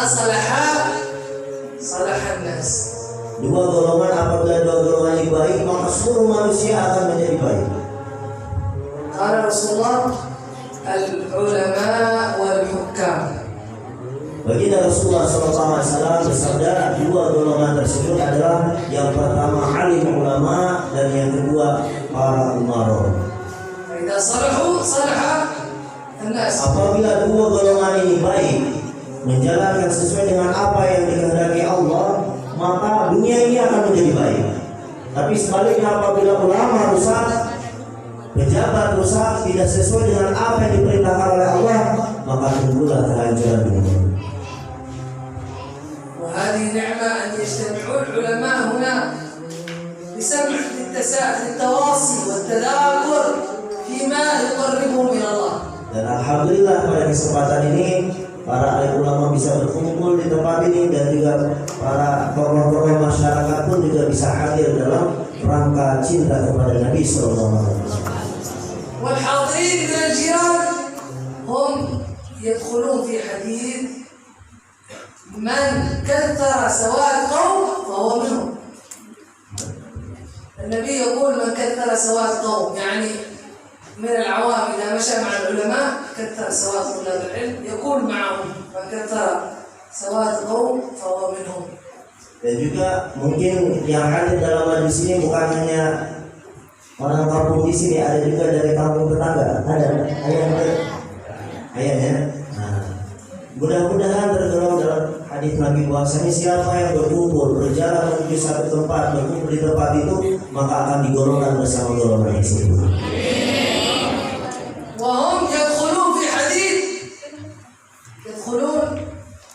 salaha salahan nas. Dua golongan, apabila dua golongan ini baik, maka seluruh manusia akan menjadi baik. Qala Rasulullah al-ulama wal hukam. Baginda Rasulullah SAW bersabda, dua golongan tersebut adalah yang pertama alim ulama dan yang kedua para umara. Idza salahu salaha an-nas. Apabila dua golongan ini baik, menjalankan sesuai dengan apa yang dikehendaki Allah, maka dunia ini akan menjadi baik. Tapi sebaliknya, apabila ulama rusak, pejabat rusak, tidak sesuai dengan apa yang diperintahkan oleh Allah, maka tunggulah kehancuran dunia. وهذه نعمة أن يجتمعوا العلماء هنا لسمع للتواصي والتذاكر فيما يقربهم إلى الله. Dan alhamdulillah pada kesempatan ini para alim ulama bisa berkumpul di tempat ini, dan juga para tokoh-tokoh masyarakat pun juga bisa hadir dalam rangka cinta kepada Nabi Sallallahu Alaihi Wasallam. والحاضرين من الجيران هم يدخلون في حديث من كثر سواد قوم فهو منهم. النبي يقول من كثر سواد قوم، يعني من العوام إذا مشى مع العلماء كثر سواد طلاب العلم، يقول معهم من كثر سواد قوم فهو منهم. Dan juga mungkin yang hadir dalam majlis ini bukan hanya orang kampung di sini, ada juga dari kampung tetangga. Ada ayahnya. Nah, mudah-mudahan tergolong dalam hadis Nabi bahwasanya siapa yang berkumpul berjalan menuju satu tempat, berkumpul di tempat itu, maka akan digolongkan bersama golongan itu. وهم يدخلون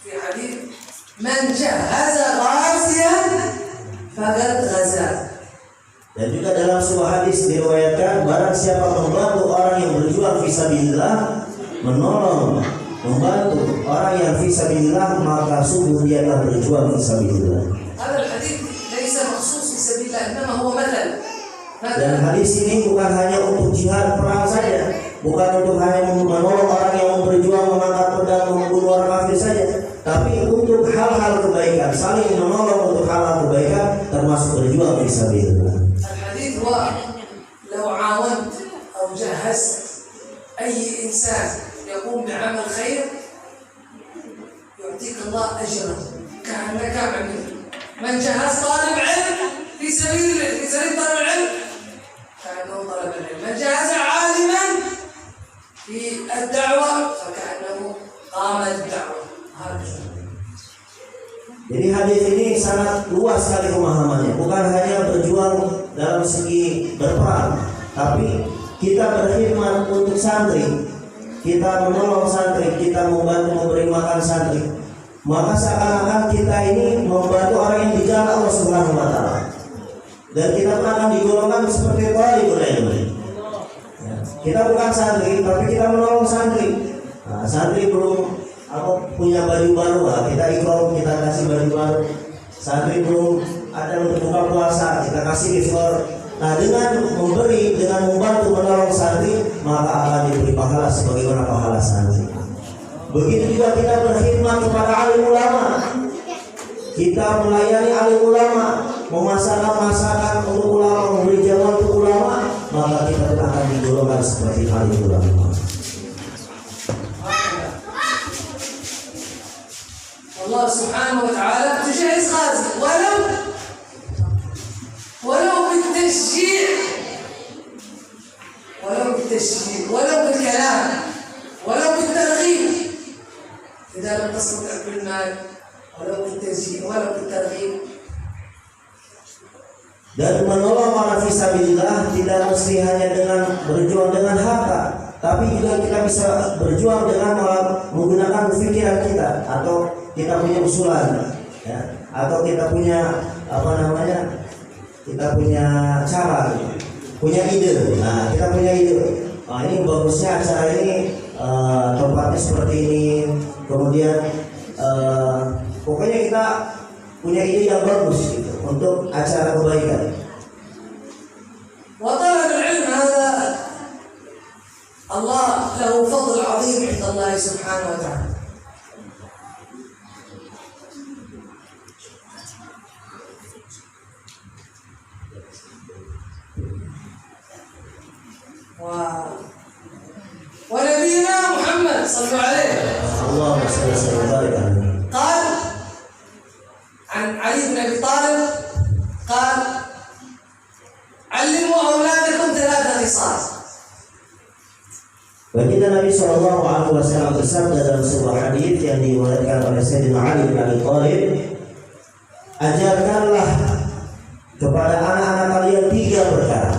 في حديث من جهز غازيا فقد غزا. Dan juga dalam sebuah hadis diriwayatkan, barang siapa membantu orang yang berjuang fisabilillah, menolong, membantu orang yang fisabilillah, maka sungguh dia telah berjuang fisabilillah. هذا الحديث ليس مخصوص في سبيل الله، إنما هو مثل. Dan hadis ini bukan hanya untuk jihad perang saja, bukan untuk hanya menolong orang yang berjuang mengangkat pedang membunuh orang kafir saja, tapi untuk hal-hal kebaikan, saling menolong untuk hal-hal kebaikan, termasuk berjuang fisabilillah. الحديث هو لو عاونت أو جهزت أي إنسان يقوم بعمل خير يعطيك الله أجره كأنك عملت. من جهز طالب علم في سبيل طالب العلم كأنه طلب العلم. من جهز عالما في الدعوة فكأنه قامت الدعوة. Jadi hadis ini sangat luas sekali pemahamannya, bukan hanya berjuang dalam segi berperang, tapi kita berkhidmat untuk santri, kita menolong santri, kita membantu memberi makan santri, maka seakan-akan kita ini membantu orang yang di jalan Allah Subhanahu wa Ta'ala, dan kita pun akan digolongkan seperti thalibul ilmi. Kita bukan santri, tapi kita menolong santri. Nah, santri belum punya baju baru, kita ikram, kita kasih baju baru. Santri belum ada untuk buka puasa, kita kasih iftar. Nah, dengan memberi, dengan membantu menolong santri, maka akan diberi pahala sebagaimana pahala santri. Begitu juga kita berkhidmat kepada alim ulama, kita melayani alim ulama, memasarkan masakan untuk ulama, memberi jawaban untuk ulama, maka kita akan digolongkan seperti alim ulama. الله سبحانه وتعالى تجهز غازي ولو بالتشجيع ولو بالكلام ولو بالترغيب. إذا لم تستطع بالمال ولو بالتشجيع ولو بالترغيب. Dan menolong orang fisabilillah tidak mesti hanya dengan berjuang dengan harta, tapi juga kita bisa berjuang dengan menggunakan pikiran kita, atau kita punya usulan, ya, atau kita punya kita punya cara, punya ide. Nah, kita punya ide. Nah, ini bagusnya acara ini, tempatnya seperti ini. Kemudian pokoknya kita punya ide yang bagus gitu, untuk acara kebaikan. وطلب العلم هذا الله له فضل عظيم عند الله سبحانه وتعالى. ونبينا محمد صلى الله عليه اللهم صل وسلم وبارك عليه. قال عن علي بن ابي طالب قال علموا اولادكم 3 خصال. Baginda Nabi Shallallahu Alaihi Wasallam bersabda dalam sebuah hadis yang diriwayatkan oleh Sayyidina Ali bin Abi Thalib, ajarkanlah kepada anak-anak kalian 3 perkara.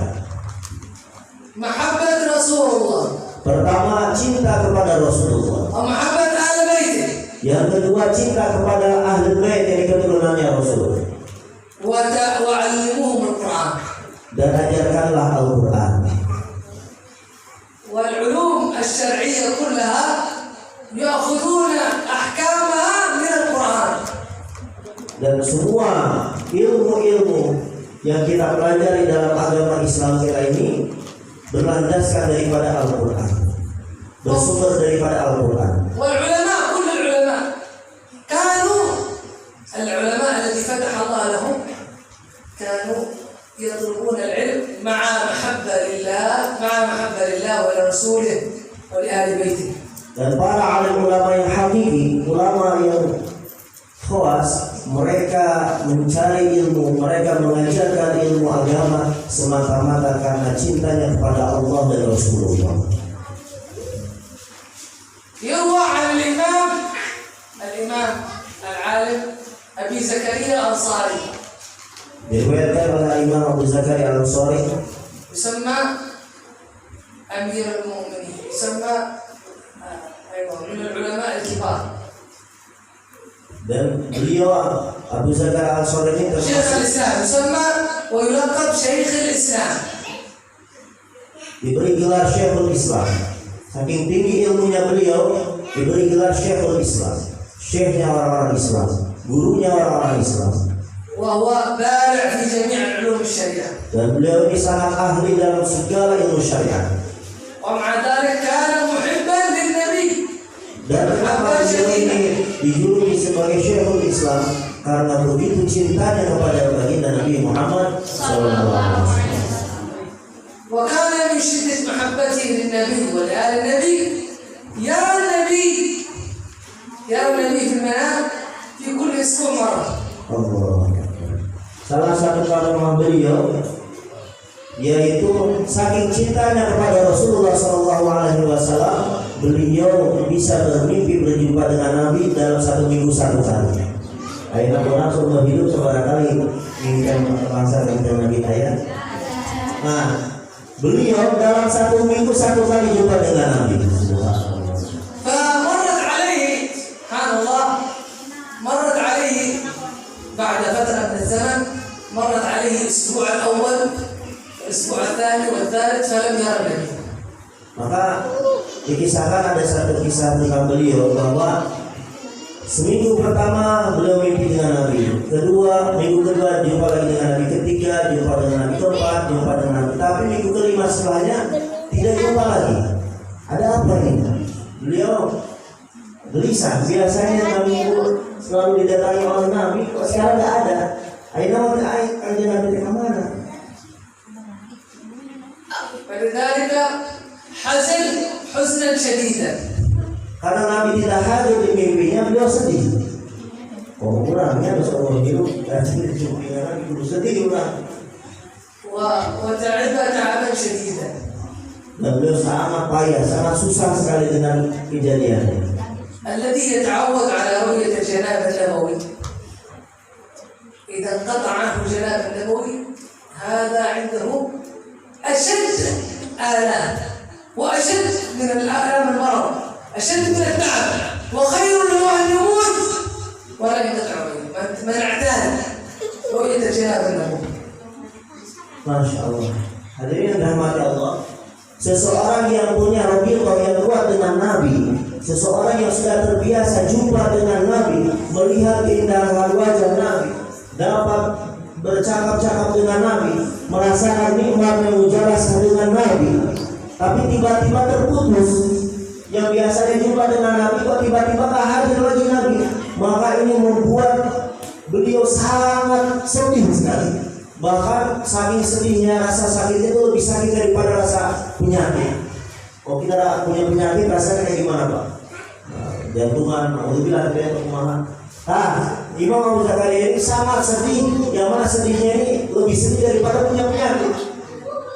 Mahabbat Rasulullah. Pertama, cinta kepada Rasulullah. Mahabbat ahli bait. Yang kedua, cinta kepada ahli bait yang keturunannya Rasul. Wa'allimuhum al-Quran. Dan ajarkanlah Al-Quran. والعلوم الشرعية كلها يأخذون أحكامها من القرآن. Dan semua ilmu-ilmu yang kita pelajari dalam agama Islam kita ini berlandaskan daripada Al-Quran, bersumber daripada Al-Quran. والعلماء كل العلماء كانوا العلماء الذي فتح الله لهم كانوا يطلبون العلم مع محبة لله ولرسوله ولآل بيته. Dan para alim ulama yang hakiki, ulama yang khawas, mereka mencari ilmu, mereka mengajarkan ilmu agama semata-mata karena cintanya kepada Allah dan Rasulullah. يروى عن الإمام العالم أبي زكريا الأنصاري. Diriwayatkan oleh Imam Abu Zakaria Al-Ansari, يسمى أمير المؤمنين، يسمى من العلماء الكبار. dan beliau Abu Zakaria Al-Ansari ini شيخ الإسلام، يسمى ويلقب شيخ الإسلام. diberi gelar Syekhul Islam. Saking tinggi ilmunya beliau, diberi gelar Syekhul Islam. Syekhnya orang-orang Islam, gurunya orang-orang Islam. وهو بارع في جميع علوم الشريعة. Dan beliau ini sangat ahli dalam segala ilmu syariat. ومع ذلك كان محبا للنبي. Dan kenapa beliau ini dijuluki sebagai Syekhul Islam? Karena begitu cintanya kepada baginda Nabi Muhammad SAW. وكان من شدة محبته للنبي ولآل النبي يرى النبي في المنام في كل أسبوع مرة. Allah. Salah satu kalimat beliau yaitu saking cintanya kepada Rasulullah SAW, beliau bisa bermimpi berjumpa dengan Nabi dalam 1 minggu 1 kali. Akhirnya berlangsung berhidup sebarangkali menginginkan bangsa dan negara kita ya. Nah, beliau dalam 1 minggu 1 kali jumpa dengan Nabi. فمرت عليه سبحان الله مرت عليه بعد فترة من الزمن مرت عليه الأسبوع الأول الأسبوع الثاني والثالث فلم يرى النبي. Maka dikisahkan ada satu kisah tentang beliau bahwa seminggu pertama beliau mimpi dengan Nabi, minggu kedua jumpa lagi dengan Nabi, ketiga jumpa dengan Nabi, keempat jumpa dengan Nabi, tapi minggu kelima setelahnya tidak jumpa lagi. Ada apa ini? Beliau gelisah. Biasanya Nabi selalu didatangi oleh Nabi, kok sekarang tidak ada. Akhirnya Nabi kemana? فلذلك حزن حزنا شديدا. Karena Nabi tidak hadir di mimpinya, beliau sedih. Oh, kurangnya ada seorang hidup dan Nabi itu sedih orang. وتعب تعبا شديدا. Dan beliau sangat payah, sangat susah sekali dengan kejadiannya. الذي يتعود على رؤية الجناب النبوي إذا انقطع عنه الجناب النبوي هذا عنده أشد آلام وأشد من الآلام المرض، أشد من التعب، وخير له أن يموت ولا ينقطع من اعتاد رؤية الجناب النبوي. Masya Allah. Hadirin yang dirahmati Allah, seseorang yang punya rabiqah yang kuat dengan Nabi, seseorang yang sudah terbiasa jumpa dengan Nabi, melihat keindahan wajah Nabi, dapat bercakap-cakap dengan Nabi, merasakan nikmat yang mujarasah dengan Nabi, tapi tiba-tiba terputus. Yang biasanya jumpa dengan Nabi kok tiba-tiba tak hadir lagi Nabi, maka ini membuat beliau sangat sedih sekali. Bahkan saking sedihnya, rasa sakitnya itu lebih sakit daripada rasa penyakit. Kalau kita punya penyakit rasanya kayak gimana Pak? Jantungan, alhamdulillah tidak kekurangan. Imam Abu Zakaria ini sangat sedih. Yang mana sedihnya ini lebih sedih daripada punya penyakit.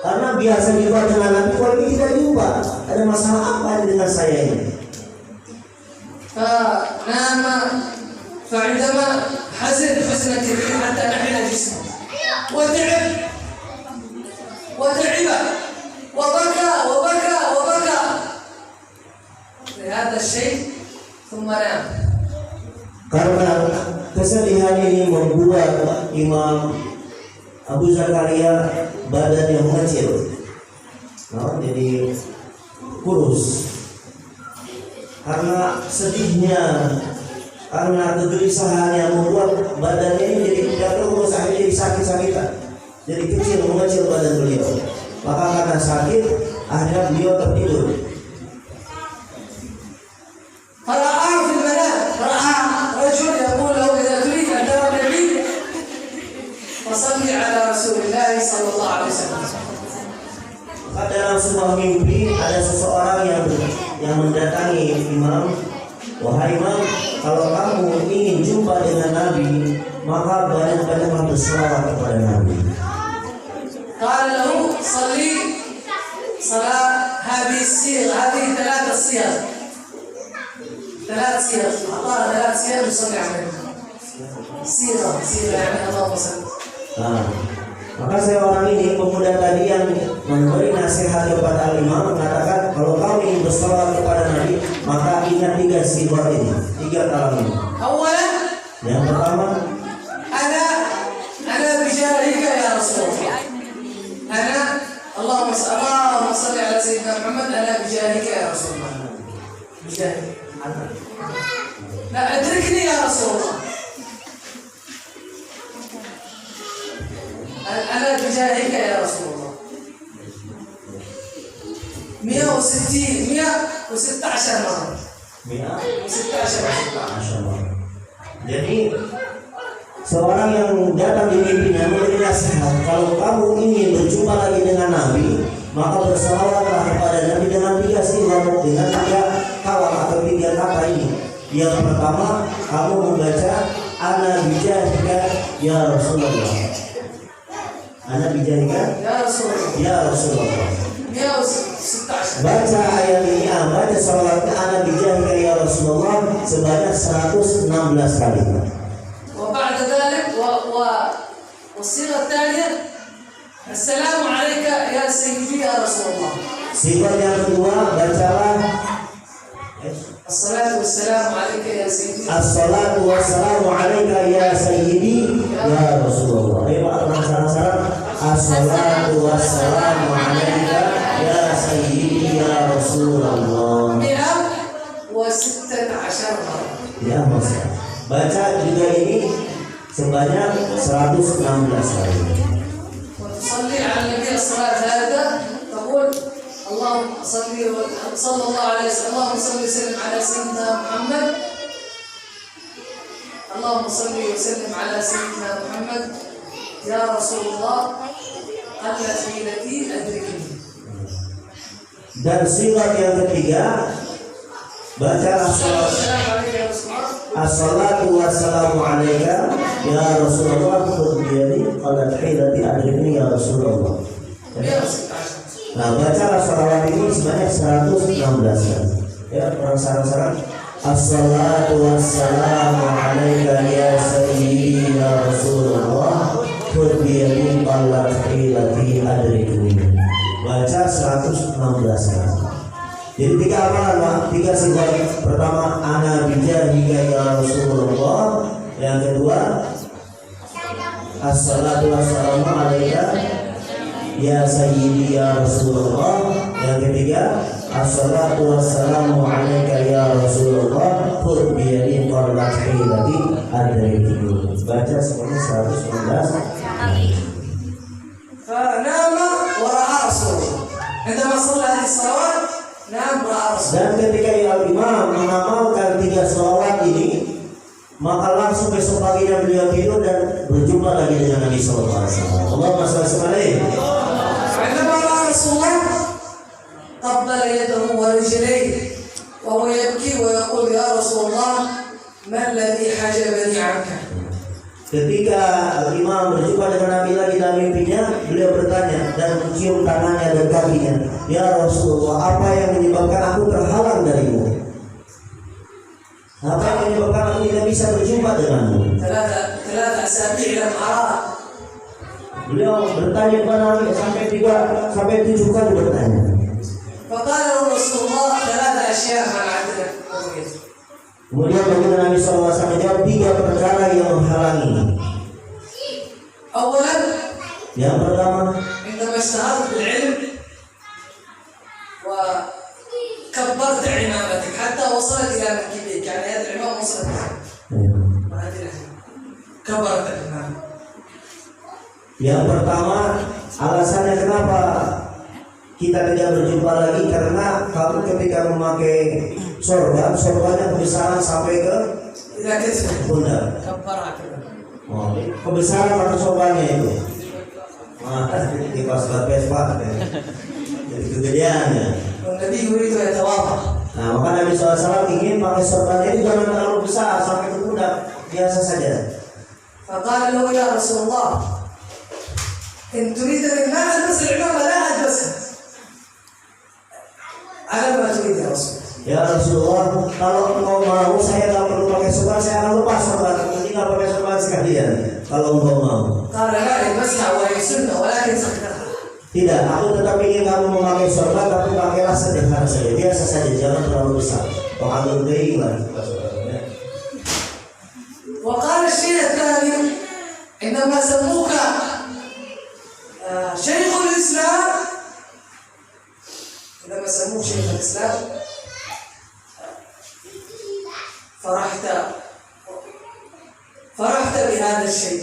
Karena biasa jumpa dengan Nabi, kalau ini tidak jumpa. Ada masalah apa dengan saya ini? فعندما حزن حزنا كبيرة حتى نحن جسمه وتعب وبكى لهذا الشيء ثم نام. Karena kesedihan ini membuat Imam Abu Zakaria badannya mengecil, jadi kurus. Karena sedihnya, karena kegelisahan yang membuat badannya ini jadi tidak terurus, akhirnya jadi sakit-sakitan, jadi kecil, mengecil badan beliau. Maka karena sakit, akhirnya beliau tertidur. فرآه في المنام، رأى رجل يقول له إذا تريد أن ترى النبي فصلي على رسول الله صلى الله عليه وسلم. Dalam sebuah mimpi ada seseorang yang mendatangi Imam. Wahai Imam, kalau kamu ingin jumpa dengan Nabi, maka banyak-banyaklah berselawat kepada Nabi. قال له صلي صلاة هذه الصيغ، هذه ثلاث صيغ أعطانا ثلاث صيغ يصلي عليها. صيغة يعني اللهم صل. Maka saya orang ini, pemuda tadi yang memberi nasihat kepada Al-Imam, mengatakan kalau kamu ingin berselawat kepada Nabi, maka ingat 3 sifat ini, 3 kalam ini. Yang pertama, أنا بجاهك يا رسول الله. اللهم صل على سيدنا محمد. أنا بجاهك يا رسول الله. بجاهك. لا أدركني يا رسول الله. أنا بجاهك يا رسول الله. 116 مرة. 116 مرة. Jadi seorang yang datang di mimpinya memberi nasihat, kalau kamu ingin berjumpa lagi dengan Nabi, maka berselawatlah kepada Nabi dengan 3 sifat, dengan 3 kalam atau 3 kata ini. Yang pertama, kamu membaca ana bijahika ya Rasulullah. Ana bijahika ya Rasulullah. 116. Baca ayat ini, baca salawatnya ana bijahika ya Rasulullah sebanyak 116 kali. وبعد ذلك والصيغة الثانية السلام عليك يا سيدي يا رسول الله. Sifat yang kedua, bacalah الصلاة والسلام عليك يا سيدي. As-salatu wassalamu alaika ya sayyidi ya Rasulullah. Ayo Pak, sama-sama. As-salatu wassalamu alaika ya sayyidi ya Rasulullah. 116 مرة. Ya Mas. Baca juga ini sebanyak 116 kali. وتصلي على النبي الصلاة هذا تقول اللهم صلى الله عليه وسلم. اللهم صل وسلم على سيدنا محمد. اللهم صل وسلم على سيدنا محمد يا رسول الله. قلت حيلتي أدركني. Dan sifat yang ketiga, bacalah السلام عليك يا رسول الله. As-salatu wassalamu alaika ya Rasulullah. Jadi qalat hilati adrikni ya Rasulullah. 116. Nah, bacalah salawat ini sebanyak 116 kali. Ya, orang sarang-sarang. As-salatu wassalamu alaika ya sayyidi ya Rasulullah. Qul biyadin qalat hilati adrikni. Baca 116 kali. Jadi 3 amalan Pak, 3 sifat. Pertama, ana bijahika ya Rasulullah. Yang kedua, as-salatu wassalamu alaika ya sayyidi ya Rasulullah. Yang ketiga, as-salatu wassalamu alaika ya Rasulullah. Qul biyadin qalat hilati adrikni. Baca semuanya 119 kali. فنام ورأى رسول الله. عندما صلى هذه الصلوات نام ورأى رسول الله. Dan ketika Imam mengamalkan 3 salawat ini, maka langsung besok paginya beliau tidur dan berjumpa lagi dengan Nabi sallallahu alaihi wasallam. Allahumma shalli alaihi. عندما رأى رسول الله قبل يده ورجليه وهو يبكي ويقول يا رسول الله ما الذي حجبني عنك. Ketika Imam berjumpa dengan Nabi lagi dalam mimpinya, beliau bertanya dan mencium tangannya dan kakinya, ya Rasulullah, apa yang menyebabkan aku terhalang darimu? Apa yang menyebabkan aku tidak bisa berjumpa denganmu? ثلاث أسابيع لم أراه. Beliau bertanya kepada Nabi sampai 7 kali bertanya. فقال له رسول الله 3 أشياء منعتك. Kemudian baginda Nabi SAW menjawab 3 perkara yang menghalangi. أولا Yang pertama, عندما اشتهرت بالعلم وكبرت عمامتك حتى وصلت إلى منكبيك، يعني هذه العمامة وصلت وهذه كبرت العمامة. yang pertama, alasannya kenapa kita tidak berjumpa lagi karena kamu ketika memakai sorbannya kebesaran sampai ke إذا كتبت pundak. كبرها كذا. Oh, kebesaran pada sorbannya itu. Kipas Vespa, jadi kegedeannya. والنبي يريد أن يتواضع. Nah, maka Nabi SAW ingin pakai sorbannya itu jangan terlalu besar sampai ke pundak, biasa saja. فقال له يا رسول الله إن تريد أن لا ألبس العمامة لا ألبسها. على ما تريد يا رسول الله. Ya Rasulullah, kalau engkau mau saya tak perlu pakai sorban, saya akan lepas sorban, tinggal pakai sorban sekalian. Kalau engkau mau. قال لا البسها وهي سنة ولكن سكتها. Tidak, aku tetap ingin kamu memakai sorban, tapi pakailah sederhana saja, biasa saja, jangan terlalu besar. Pengaruh lah. وقال الشيء الثاني عندما سموك شيخ الإسلام، عندما سموك شيخ الإسلام فرحت بهذا الشيء.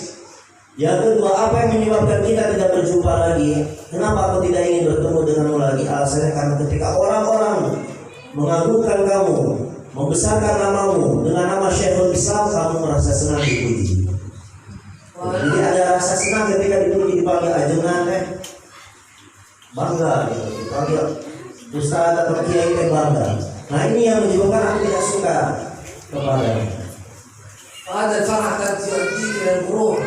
Yang kedua, apa yang menyebabkan kita tidak berjumpa lagi? Kenapa aku tidak ingin bertemu denganmu lagi? Alasannya karena ketika orang-orang mengagungkan kamu, membesarkan namamu dengan nama Syekhul Islam, kamu merasa senang dipuji. Jadi ada rasa senang ketika dipuji, dipanggil ajengan, bangga gitu, dipanggil ustaz atau kiai, bangga. Nah, ini yang menyebabkan aku tidak suka kepada. وهذا الفرح قد يؤدي إلى الغرور.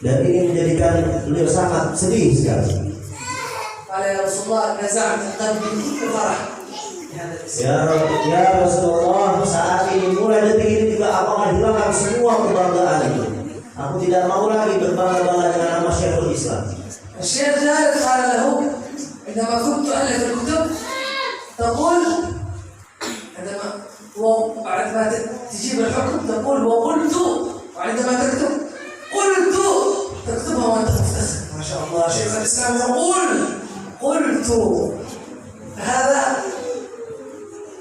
Dan ini menjadikan beliau sangat sedih sekali. قال يا رسول الله نزعت قلبي كل فرح. Ya Rasulullah, saat ini mulai detik ini juga apakah hilangkan semua kebanggaan itu. Aku tidak mau lagi berbangga-bangga dengan nama Syekhul Islam. الشيخ الثالث قال له عندما كنت ألف الكتب تقول عندما وبعد ما تجيب الحكم تقول وقلت، وعندما تكتب قلت تكتبها وانت مفتخر. ما شاء الله شيخ الإسلام يقول قلت. هذا.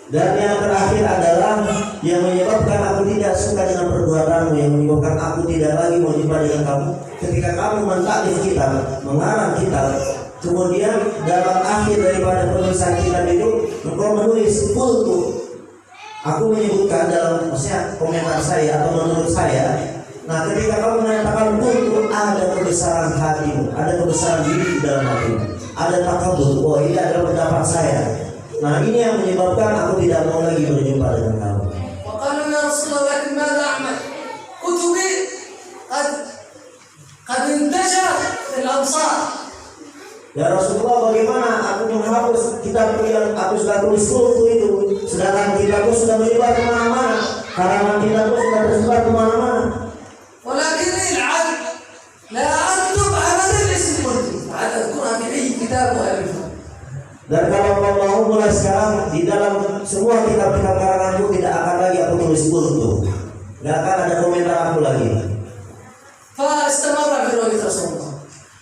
Dan yang terakhir adalah yang menyebabkan aku tidak suka dengan perbuatanmu, yang menyebabkan aku tidak lagi mau jumpa dengan kamu. Ketika kamu mentaklif kitab, mengarang kitab, kemudian dalam akhir daripada penulisan kitab itu engkau menulis kultu. Aku menyebutkan dalam maksudnya komentar saya atau menurut saya. Nah, ketika kamu menyatakan kultu, ada kebesaran hatimu, ada kebesaran diri di dalam hatimu, ada takabur. Oh, ini adalah pendapat saya. Nah, ini yang menyebabkan aku tidak mau lagi berjumpa dengan kamu. وقالوا يا رسول الله لكن ماذا أعمل؟ كتبي قد انتشرت في الأمصار. Ya Rasulullah, bagaimana aku menghapus kitabku yang aku sudah tulis kultu itu, sedangkan kitabku sudah menyebar kemana-mana, karangan kitabku sudah tersebar kemana-mana. ولكني العبد لا أكتب أبدا اسم قلت، عاد أذكرها في أي كتاب وألفه. Dan kalau kau mau mulai sekarang di dalam semua kitab-kitab karanganku tidak akan lagi aku tulis kultu, nggak akan ada komentar aku lagi. فاستمر في رؤية رسول الله.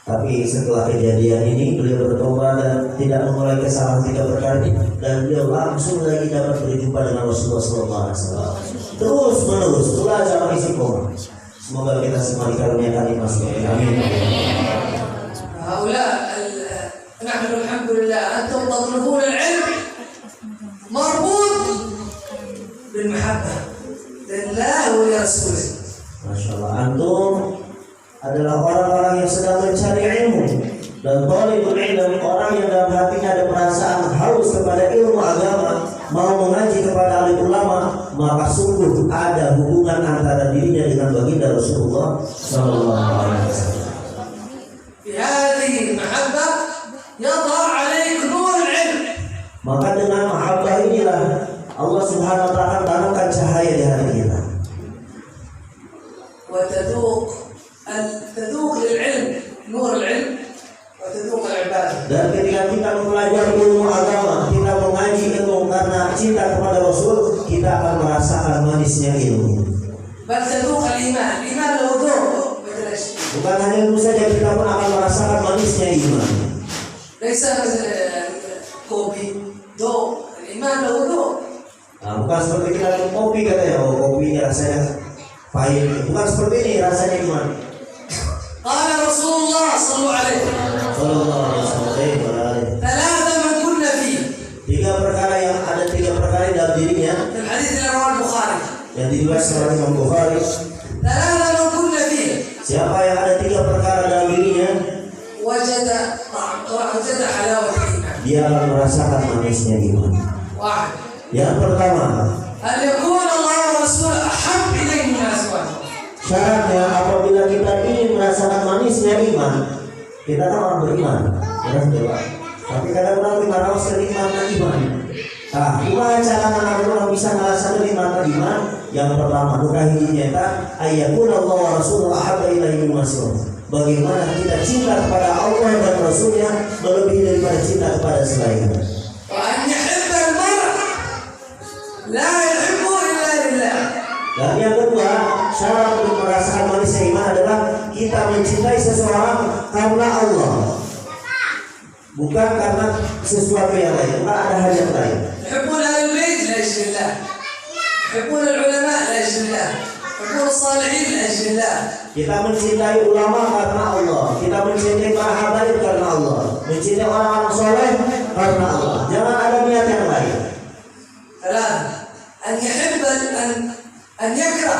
Tapi setelah kejadian ini beliau bertobat dan tidak mengulangi kesalahan 3 perkara ini, dan beliau langsung lagi dapat berjumpa dengan Rasulullah SAW. Terus menerus, itulah zaman istiqomah. Semoga kita semua dikaruniakan iman. Amin. هؤلاء نحن الحمد لله أنتم تطلبون العلم مربوط بالمحبة لله ولرسوله. Masya Allah, antum adalah orang-orang yang sedang mencari ilmu, dan talibul ilm orang yang dalam hatinya ada perasaan haus kepada ilmu agama, mau mengaji kepada alim ulama, maka sungguh ada hubungan antara dirinya dengan baginda Rasulullah sallallahu alaihi wasallam. في هذه المحبة يظهر عليك نور العلم. Maka dengan mahabbah inilah Allah Subhanahu wa taala tanamkan cahaya di hati kita. تذوق للعلم نور العلم وتذوق العبادة. Dan ketika kita mempelajari ilmu agama, kita mengaji ilmu karena cinta kepada Rasul, kita akan merasakan manisnya ilmu. بل تذوق الإيمان. الإيمان له ذوق مثل الشيء. Bukan hanya itu saja, kita pun akan merasakan manisnya iman. ليس مثل كوبي ذوق. الإيمان له ذوق. Nah, bukan seperti kita minum kopi katanya, oh kopi ini rasanya pahit. Bukan seperti ini rasanya iman. قال رسول الله صلى الله عليه Sallallahu alaihi wasallam. ثلاثة من كنا فيه. Tiga perkara dalam dirinya في الحديث الذي رواه البخاري. yang diriwayatkan oleh Imam Bukhari. ثلاثة من كنا فيه. Siapa yang ada tiga perkara dalam dirinya, وجد حلاوة الإيمان. dia akan merasakan manisnya iman. واحد. Yang pertama, أن يكون الله ورسوله أحب إليه من أزواجه. syaratnya apabila kita ingin merasakan manisnya iman, kita kan orang beriman, ya, tapi kadang-kadang kita rasakan nikmatnya iman. Nah, gimana cara orang bisa merasakan nikmatnya iman? Yang pertama, nukahinya kita ayyakun Allah wa Rasulullah ahabba ilaihi mimma siwahu. Bagaimana kita cinta kepada Allah dan Rasulnya melebihi daripada cinta kepada selainnya. وأن يحب المرء لا يحبه إلا لله. Dan yang kedua, syarat untuk merasakan manisnya iman adalah kita mencintai seseorang karena Allah, bukan karena sesuatu yang lain, bukan ada hal yang lain. يحبون أهل البيت لأجل الله. يحبون العلماء لأجل الله. يحبون الصالحين لأجل الله. Kita mencintai ulama karena Allah, kita mencintai para habaib karena Allah, mencintai orang-orang soleh karena Allah. Jangan ada niat yang lain. ثلاثة. أن يحب أن يكره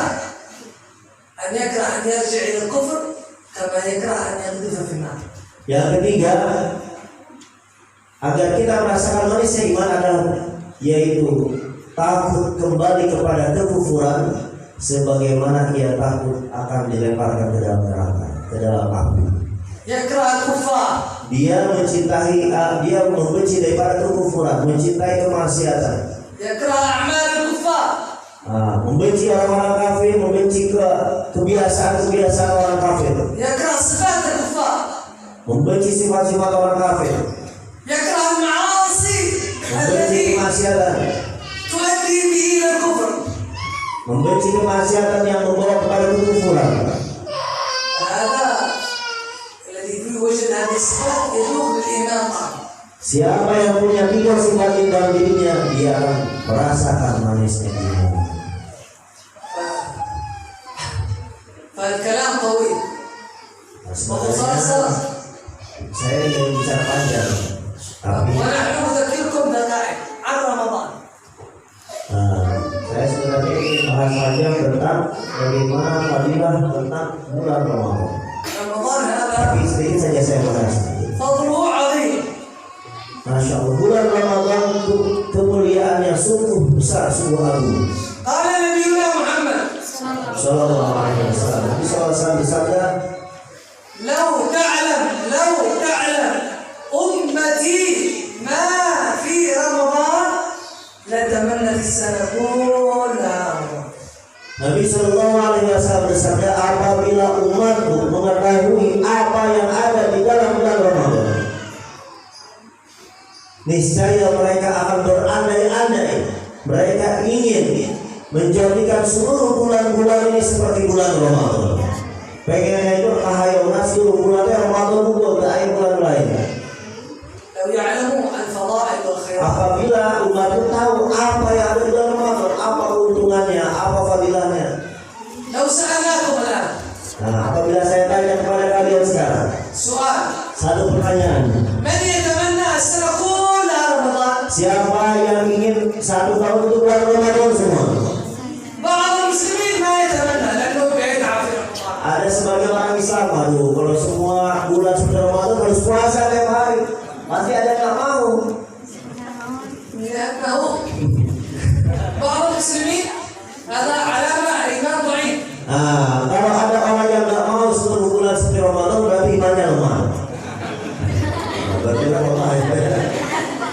أن يرجع إلى الكفر كما يكره أن يقذف في النار. Yang ketiga, agar kita merasakan manisnya iman adalah yaitu takut kembali kepada kekufuran sebagaimana ia takut akan dilemparkan ke dalam neraka, ke dalam api. يكره الكفار. Dia membenci daripada kekufuran, mencintai kemaksiatan. يكره أعمال الكفار. Membenci orang-orang kafir, membenci kebiasaan orang kafir. يكره صفات الكفار. Membenci sifat-sifat orang kafir. يكره المعاصي Membenci التي kemaksiatan. تؤدي به إلى الكفر. Membenci kemaksiatan yang membawa kepada kekufuran. هذا الذي في وجد هذه الصفات يذوق الإيمان طعم. Siapa yang punya tiga sifat ini dalam dirinya, dia akan merasakan manisnya iman. فالكلام طويل. Sebenarnya saya ingin bicara panjang, tapi ونحن نذكركم دقائق عن رمضان. saya sebenarnya ingin bahas panjang tentang bagaimana fadilah tentang bulan Ramadan. رمضان هذا Tapi sedikit saja saya bahas. فضله عظيم. Masya Allah, bulan Ramadan itu kemuliaannya sungguh besar, sungguh agung. قال نبينا محمد Sallallahu alaihi wasallam. Nabi sallallahu alaihi wasallam bersabda, لو تعلم أمتي ما في رمضان لتمنت السنة كلها. Nabi sallallahu alaihi wasallam bersabda, apabila umatku mengetahui apa yang ada di dalam bulan Ramadan, niscaya mereka akan berandai-andai, mereka ingin menjadikan seluruh bulan-bulan ini seperti bulan Ramadan. Pengennya itu kahayana seluruh bulannya Ramadan itu tak ada bulan lain. لو يعلموا الفضائل والخيرات. Apabila umat itu tahu apa yang ada di dalam Ramadan, apa keuntungannya, apa fadilahnya. لو سألناكم الآن Apabila saya tanya kepada kalian sekarang, سؤال. satu pertanyaan. من يتمنى السنة كلها رمضان؟ Siapa yang ingin satu tahun itu bulan Ramadan semua? بعض المسلمين ما يتمنى لأنه بعيد عن رمضان. Ada sebagian orang Islam semua bulan suci Ramadan harus puasa tiap hari. Masih ada yang nggak mau. Ya, tahu. Bahwa muslimin ada alamah iman dhaif. Kalau ada orang yang nggak mau 10 bulan suci Ramadan berarti imannya lemah. Berarti lemah ya.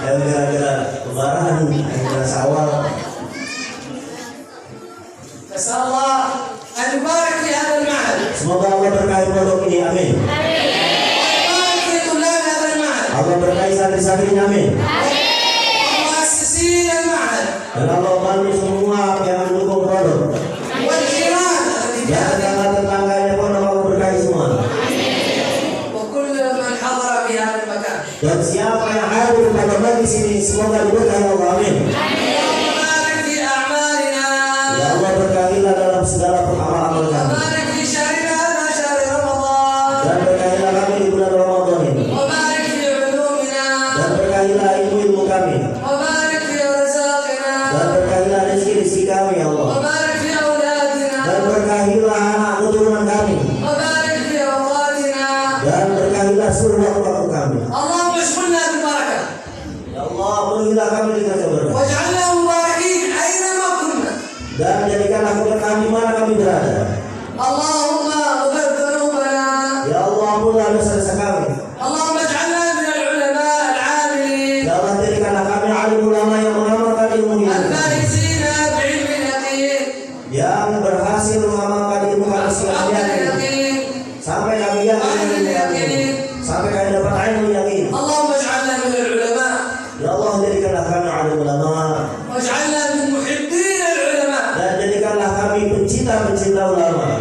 Gara-gara lebaran, gara-gara Syawal. Nasallahu an yubarik fi hadzal ma'had. Semoga Allah berkahi pondok ini, amin. Yubarik fi tulab hadzal ma'had. Allah berkahi santri-santrinya, amin. Muassasin al-ma'had. Dan Allah bantu semua yang mendukung pondok. Wal jiran. Dan tetangga-tetangganya pondok Allah berkahi semua. Wa kull man hadara fi hadzal makan. Dan siapa yang hadir pada majlis ini semoga diberkahi Allah, amin. Yubarik fi a'malina. Ya Allah berkahilah dalam segala amal-amal kami. Yubarik fi syahrina hadha syahr Ramadan. Dan berkahilah kami di bulan Ramadan ini. Yubarik fi 'ulumina. Dan berkahilah ilmu-ilmu kami. Yubarik fi arzaqina. Dan berkahilah rezeki kami, ya Allah. Yubarik fi auladina. Dan berkahilah anak keturunan kami. Yubarik fi awqatina. Dan berkahilah seluruh waktu kami. Allahumma ashghilna bil barakah. Ya Allah, penuhilah kami dengan keberkahan. Waj'alna mubarakin aina ma kunna. Dan jadikanlah keberkahan di mana kami berada. Allahumma ighfir dhunubana. Ya Allah, ampunilah dosa-dosa kami. Allahumma ij'alna min al-ulama al-'amilin. Ya Allah, jadikanlah kami alim ulama yang mengamalkan ilmu ini, Al-faizina bi'ilmi al-yaqin. yang berhasil mengamalkan ilmu kami Ashabul sekalian yaqin. sampai kami yakin, sampai kami dapat ilmu yakin. Allahumma ij'alna min al-ulama. Ya Allah, jadikanlah kami alim ulama Waj'alna min muhibbin al-ulama. dan jadikanlah kami pencinta ulama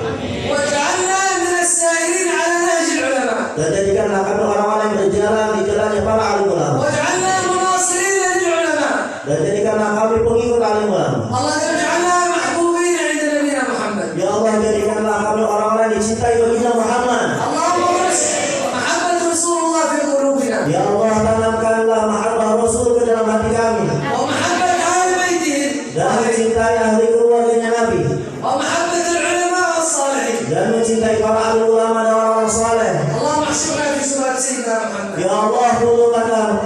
Waj'alna min as-sa'irin 'ala nahj al-ulama. dan jadikanlah kami orang-orang yang berjalan di jalannya para alim ulama Waj'alna munasirin lil-ulama. dan jadikanlah kami pengikut alim ulama. Allah ij'alna mahbubin 'inda nabiyina Muhammad. Ya Allah, jadikanlah kami orang-orang yang dicintai baginda Muhammad. Allahumma mahabbat Rasulullah fi qulubina. Ya Allah, tanamkanlah mahabbah Rasul ke dalam hati kami ومحبة آل بيته dan mencintai ahli keluarganya Nabi ومحبة العلماء والصالحين. dan mencintai para alim ulama dan orang-orang saleh. اللهم احشرنا في زمرة سيدنا محمد. Ya Allah,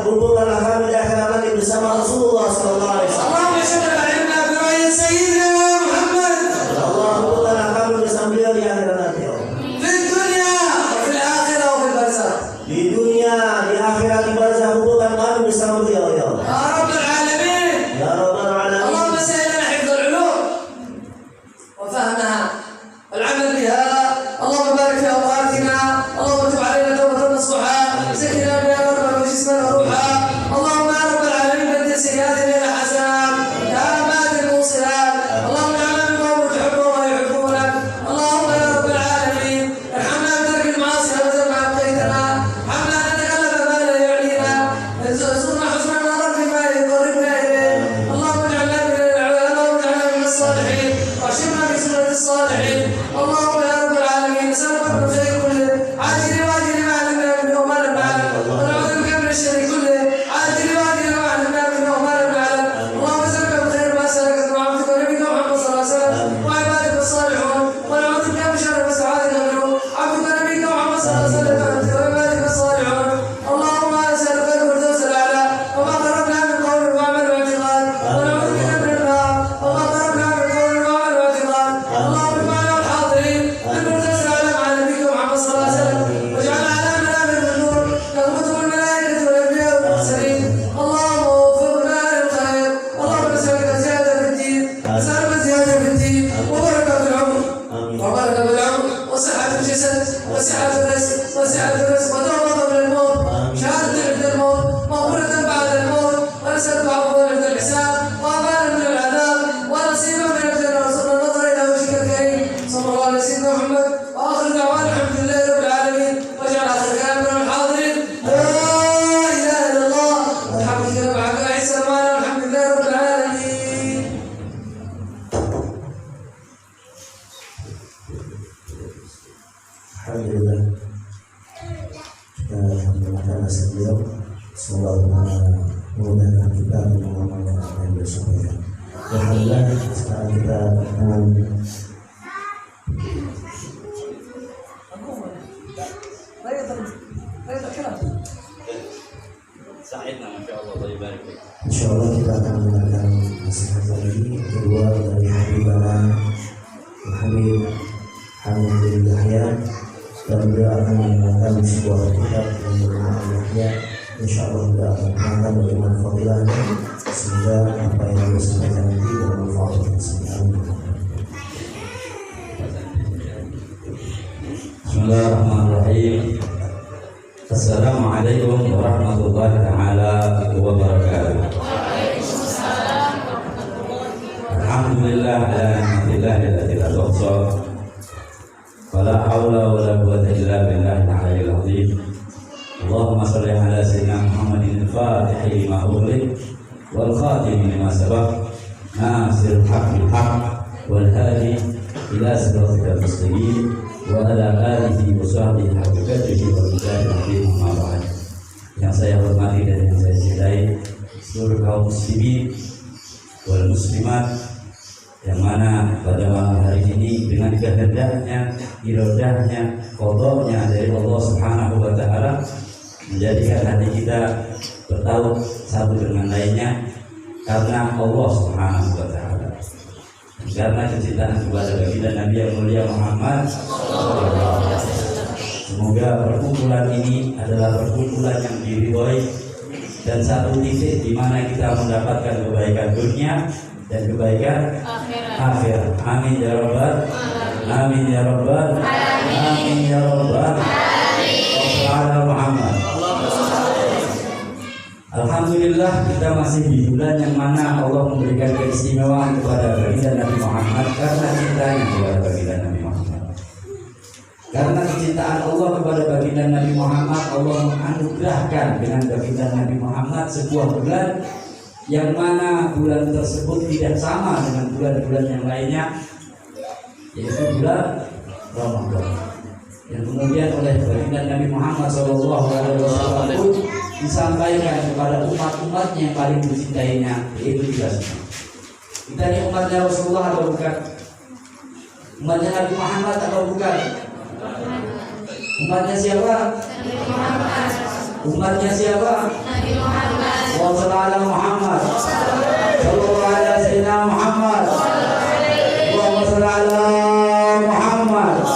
kumpulkanlah kami di akhirat nanti bersama Rasulullah sallallahu alaihi wasallam. اللهم اجعلنا علمنا برأي سيدنا محمد Ya Allah, kumpulkanlah kami bersama beliau di akhirat nanti, ya Allah. في الدنيا وفي الآخرة وفي البرزخ Di dunia, di akhirat, di barzakh, kumpulkan kami bersama beliau, ya Allah. يا رب العالمين. Ya Rabbal alamin. اللهم سهل حفظ العلوم وفهمها والعمل بها. اللهم بارك في أوقاتنا. اللهم تب علينا توبة نصوحا. زكنا بها قلبا وجسما وروحا. اللهم يا رب العالمين بدل سيئاتنا إلى حسنات تامات الموصلات. اللهم اجعلنا من قوم تحبهم ويحبونك. اللهم يا رب العالمين ارحمنا بترك المعاصي أبدا ما أبقيتنا. ارحمنا أن نتكلم ما لا يعنينا. ارزقنا حسن النظر فيما يقربنا إليه. اللهم اجعلنا من الصالحين واشفنا من سنة الصالحين. اللهم يا رب العالمين نسألك من الخير كله عاجل واجل ما علمنا منه وما لم نعلم ونعوذ بك من الشر كله عاجل واجل ما علمنا منه وما لم نعلم. اللهم نسألك من خير ما سألك من عبدك ونبيك محمد صلى الله عليه وسلم وعبادك الصالحون ونعوذ بك من شر ما استعاذك منه عبدك ونبيك محمد صلى الله عليه وسلم وعبادك الصالحون. اللهم نسألك الفردوس الأعلى وما قربنا من قول وعمل واعتقاد ونعوذ بك من النار وما قربنا من قول وعمل واعتقاد. اللهم اجمعنا والحاضرين بالفردوس الأعلى مع نبيك محمد صلى الله عليه وسلم واجعلنا على منابر النور ككتب الملائكة والأنبياء والمرسلين. اللهم وفقنا للخير. اللهم نسألك زيادة في الدين. نسألك زيادة في الدين وبركة في العمر وبركة في العمر وصحة الجسد وسعة الرزق وتوبة قبل الموت شهادة عند الموت مغفرة بعد الموت ونسألك عفوا عند الحساب وأمانا من العذاب ونصيبا من الجنة وارزقنا النظر إلى وجهك الكريم. صلى الله على سيدنا محمد وآخر دعوانا الحمد لله رب العالمين. واجعل آخر كلامنا من الحاضرين لا إله إلا الله وبحمدك نبعك أحسن معنا والحمد لله رب العالمين. Alhamdulillah. Alhamdulillah nasib beliau. Semoga Allah memudahkan kita untuk mengamalkan apa yang beliau sampaikan. Alhamdulillah, sekarang kita akan Sa'idna masyaallah, Allah barik fiik. Insyaallah kita akan mendengarkan nasihat lagi kedua dari Habib Hamid bin Yahya, dan beliau akan mendengarkan sebuah kitab yang bernama Yahya. Insyaallah beliau akan menerangkan bagaimana fadilahnya, sehingga apa yang beliau sampaikan nanti bermanfaat untuk semua. Bismillahirrahmanirrahim. Assalamualaikum warahmatullahi taala wabarakatuh. Alhamdulillah ala ni'matillah allati la tuhsa. Wala haula wala quwwata illa billahil aliyyil azim. Allahumma shalli ala sayyidina Muhammadin al-Fatih lima ughliq wal khatim lima sabaq. Nasirul haqqi bil haqq wal hadi ila siratal mustaqim. Wa ala alihi wa sahbihi haqqatihi wa billahi amma ba'd. Yang saya hormati dan yang saya cintai seluruh kaum muslimin wal muslimat, yang mana pada malam hari ini dengan kehendaknya, iradahnya, qadanya dari Allah Subhanahu wa taala menjadikan hati kita bertaut satu dengan lainnya karena Allah Subhanahu wa taala. Karena kecintaan kepada baginda Nabi yang mulia Muhammad. Semoga perkumpulan ini adalah perkumpulan yang diridhoi dan satu titik di mana kita mendapatkan kebaikan dunia dan kebaikan akhirat. Amin ya rabbal amin ya rabbal amin ya rabbal alamin. Muhammad. Alhamdulillah kita masih di bulan yang mana Allah memberikan keistimewaan kepada baginda Nabi Muhammad karena cintanya kepada baginda Nabi Muhammad. Karena kecintaan Allah kepada baginda Nabi Muhammad, Allah menganugerahkan dengan baginda Nabi Muhammad sebuah bulan yang mana bulan tersebut tidak sama dengan bulan-bulan yang lainnya, yaitu bulan Ramadan. Yang kemudian oleh baginda Nabi Muhammad SAW disampaikan kepada umat-umatnya yang paling dicintainya, yaitu kita semua. Kita ini umatnya Rasulullah atau bukan? Umatnya Nabi Muhammad atau bukan? Umatnya siapa? Nabi Muhammad. Umatnya siapa? Nabi Muhammad. Sallallahu Muhammad. Sallallahu alaihi sayyidina Muhammad. Allahumma shalli ala Muhammad.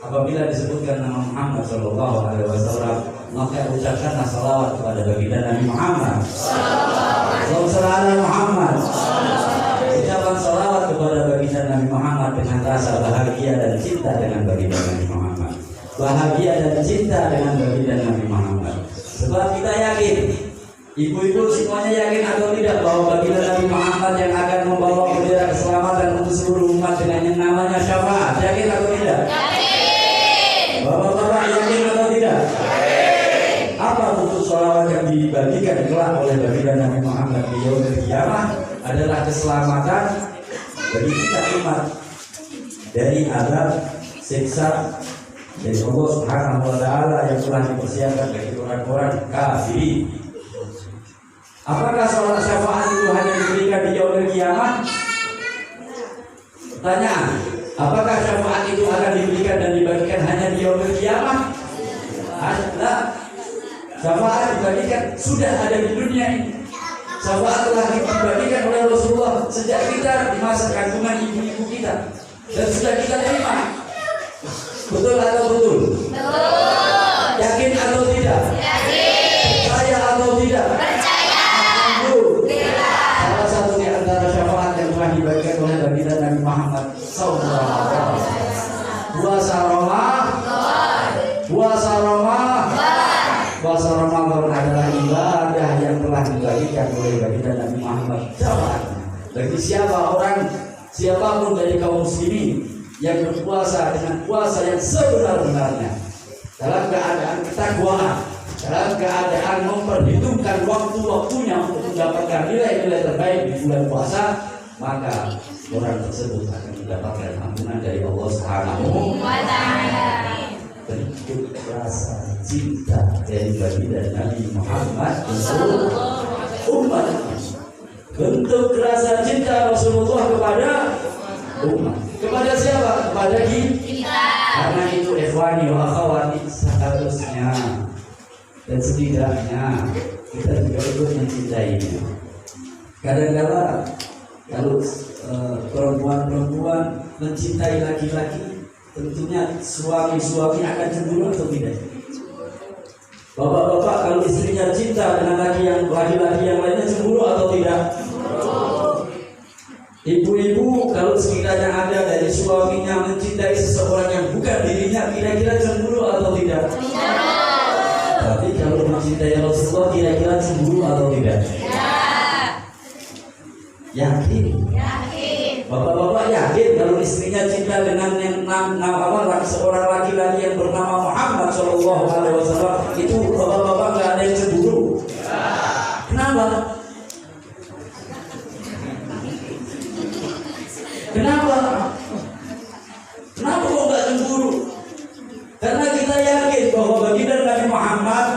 Apabila disebutkan nama Muhammad sallallahu alaihi wasallam, maka ucapkanlah salawat kepada baginda Nabi Muhammad. Allahumma shalli ala Muhammad. Ucapan salawat kepada baginda Nabi Muhammad dengan rasa bahagia dan cinta dengan baginda Nabi Muhammad. Bahagia dan cinta dengan baginda Nabi Muhammad. Sebab kita yakin, ibu-ibu semuanya yakin atau tidak bahwa baginda Nabi Muhammad yang akan membawa bendera keselamatan untuk seluruh umat dengan yang namanya syafaat. Yakin atau tidak? Bapak-bapak yakin atau tidak? Apa bentuk sholawat yang dibagikan kelak oleh baginda Nabi Muhammad di yaumil qiyamah adalah keselamatan bagi kita umat dari azab, siksa dari Allah Subhanahu wa taala yang telah dipersiapkan bagi orang-orang kafir. Apakah sholat syafaat itu hanya diberikan di yaumil qiyamah? Pertanyaan, apakah syafaat itu akan diberikan dan dibagikan hanya di yaumil qiyamah? Ada. Syafaat dibagikan sudah ada di dunia ini. Syafaat telah dibagikan oleh Rasulullah sejak kita di masa kandungan ibu-ibu kita dan sudah kita terima. Betul atau betul? Betul. Yakin atau tidak? Yakin. Percaya atau tidak? Percaya. Alhamdulillah. Salah satu di antara syafaat yang telah dibagikan oleh baginda Nabi Muhammad SAW. Puasa Ramadan. Puasa Ramadan. Puasa Ramadan adalah ibadah yang telah dibagikan oleh baginda Nabi Muhammad SAW. Bagi siapapun dari kaum muslimin yang berpuasa dengan puasa yang sebenar-benarnya, dalam keadaan ketakwaan, dalam keadaan memperhitungkan waktu-waktunya untuk mendapatkan nilai-nilai terbaik di bulan puasa, maka orang tersebut akan mendapatkan ampunan dari Allah Subhanahu wa taala. Bentuk rasa cinta dari baginda Nabi Muhammad untuk umat. Bentuk rasa cinta Rasulullah kepada umat. Kepada siapa? Kepada kita. Karena itu ikhwani wa akhwati, seharusnya dan setidaknya kita juga ikut mencintainya. Kadang-kadang kalau perempuan-perempuan mencintai laki-laki, tentunya suami-suami akan cemburu atau tidak? Bapak-bapak kalau istrinya cinta dengan laki-laki yang lainnya cemburu atau tidak? Ibu-ibu kalau sekiranya ada dari suaminya mencintai seseorang yang bukan dirinya, kira-kira cemburu atau tidak? Tapi kalau mencintai Rasulullah, kira-kira cemburu atau tidak? Yakin? Bapak-bapak yakin kalau istrinya cinta dengan seorang laki-laki yang bernama Muhammad Shallallahu Alaihi Wasallam, itu bapak-bapak nggak ada yang cemburu? Kenapa? Kenapa? Kenapa kok nggak cemburu? Karena kita yakin bahwa baginda Nabi Muhammad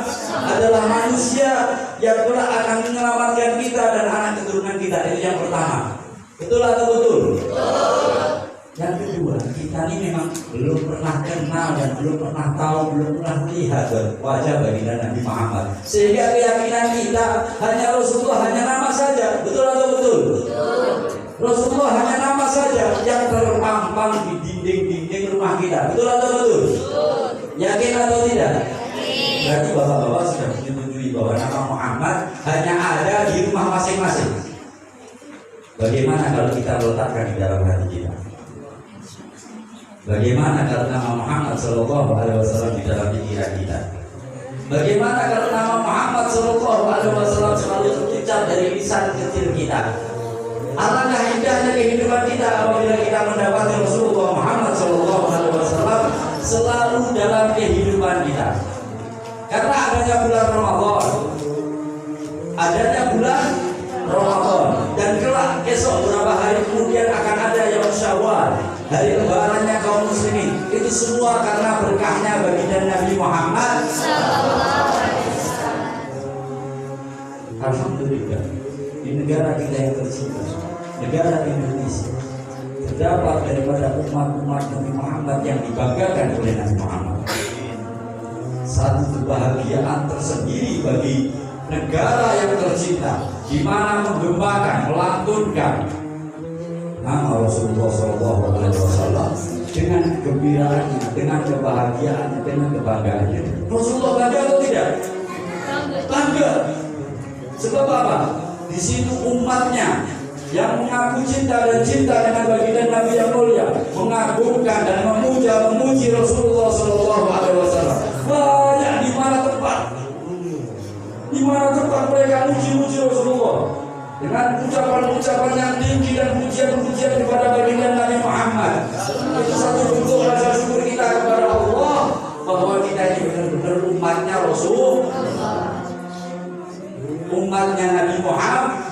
adalah manusia yang kelak akan menyelamatkan kita dan anak keturunan kita. Itu yang pertama. Betul atau betul? Yang kedua, kita ini memang belum pernah kenal dan belum pernah tahu, belum pernah lihat wajah baginda Nabi Muhammad. Sehingga keyakinan kita hanya Rasulullah, hanya nama saja. Betul atau betul? Rasulullah hanya nama saja yang terpampang di dinding-dinding rumah kita. Betul atau betul? Yakin atau tidak? Berarti bapak-bapak sudah menyetujui bahwa nama Muhammad hanya ada di rumah masing-masing. Bagaimana kalau kita letakkan di dalam hati kita? Bagaimana kalau nama Muhammad Shallallahu Alaihi Wasallam di dalam pikiran kita? Bagaimana kalau nama Muhammad Shallallahu Alaihi Wasallam selalu terucap dari lisan kecil kita? Alangkah indahnya kehidupan kita apabila kita mendapati Rasulullah Muhammad Shallallahu Alaihi Wasallam selalu dalam kehidupan kita. Karena adanya bulan Ramadan, dan kelak esok beberapa hari kemudian akan ada Yaum Syawal, hari lebarannya kaum muslimin. Itu semua karena berkahnya baginda Nabi Muhammad. Alhamdulillah, di negara kita yang tercinta, negara Indonesia, terdapat daripada umat-umat Nabi Muhammad yang dibanggakan oleh Nabi Muhammad. Satu kebahagiaan tersendiri bagi negara yang tercinta, di mana menggembakan, melantunkan nama Rasulullah SAW dengan kegembiraannya, dengan kebahagiaannya, dengan kebanggaannya. Rasulullah bangga atau tidak? Bangga. Sebab apa? Di situ umatnya yang mengaku cinta dan cinta dengan baginda Nabi yang mulia, mengagungkan dan memuji Rasulullah SAW. Banyak di mana tempat? Di mana tempat mereka muji Rasulullah dengan ucapan-ucapan yang tinggi dan pujian-pujian kepada baginda Nabi Muhammad. Itu satu bentuk rasa syukur kita kepada Allah bahwa kita ini benar-benar umatnya Rasulullah, umatnya Nabi Muhammad.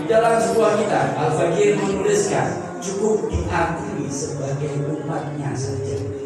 Di dalam sebuah kitab Al-Fakir menuliskan cukup diakui sebagai umatnya saja.